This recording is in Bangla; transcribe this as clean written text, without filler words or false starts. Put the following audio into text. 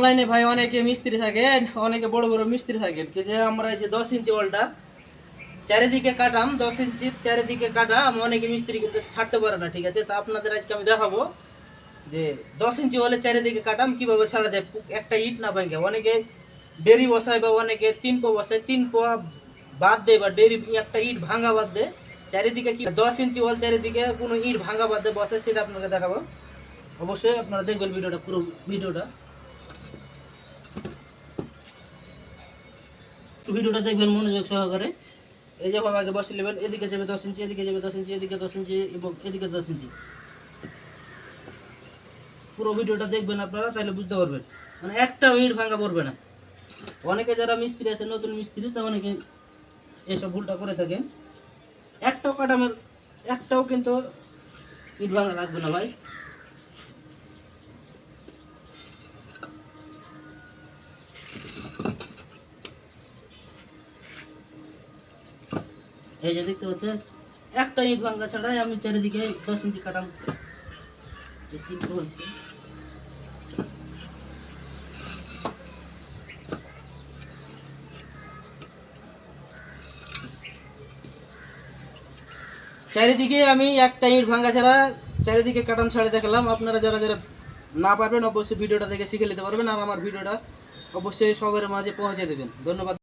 অনলাইনে ভাই অনেকে মিস্ত্রি থাকেন, অনেকে বড় বড় মিস্ত্রি থাকেন, কি যে আমরা এই যে 10 ইঞ্চি ওয়ালটা চারিদিকে কাটাম, 10 ইঞ্চি চারিদিকে কাটাম, অনেকে মিস্ত্রি কিন্তু ছাড়তে পারে না। ঠিক আছে, তা আপনাদের আজকে আমি দেখাবো যে 10 ইঞ্চি ওয়ালের চারিদিকে কাটাম কিভাবে ছাড়া যায় একটা ইট না ভাঙে। অনেকে ডেরি বসায় বা অনেকে 3 পা বসায়, 3 পা বাদ দেয় বা ডেরি একটা ইট ভাঙা বাদ দেয়, চারিদিকে কি 10 ইঞ্চি ওয়াল চারিদিকে কোনো ইট ভাঙা বাদ দিয়ে বসায়, সেটা আপনাকে দেখাবো। অবশ্যই আপনারা দেখবেন ভিডিওটা, পুরো ভিডিওটা দেখবেন মনোযোগ সহকারে। এই যে আগে বসে নেবেন, এদিকে যাবে 10 ইঞ্চি, এদিকে যাবে 10 ইঞ্চি, এদিকে 10 ইঞ্চি এবং এদিকে 10 ইঞ্চি। পুরো ভিডিওটা দেখবেন আপনারা, তাহলে বুঝতে পারবেন, মানে একটা ইট ভাঙা পড়বে না। অনেকে যারা মিস্ত্রি আছে, নতুন মিস্ত্রি, তা অনেকে এসব ভুলটা করে থাকেন। একটাও কাটামের একটাও কিন্তু ইট ভাঙা লাগবে না ভাই। এই যে দেখতে পাচ্ছেন, একটা ইট ভাঙা ছাড়াই আমি চারিদিকে 10 ইঞ্চি কাটাম। চারিদিকে আমি একটা ইট ভাঙা ছাড়া চারিদিকে কাটান ছাড়ে দেখালাম। আপনারা যারা যারা না পারবেন অবশ্যই ভিডিওটা দেখে শিখে নিতে পারবেন, আর আমার ভিডিওটা অবশ্যই সবার মাঝে পৌঁছে দেবেন। ধন্যবাদ।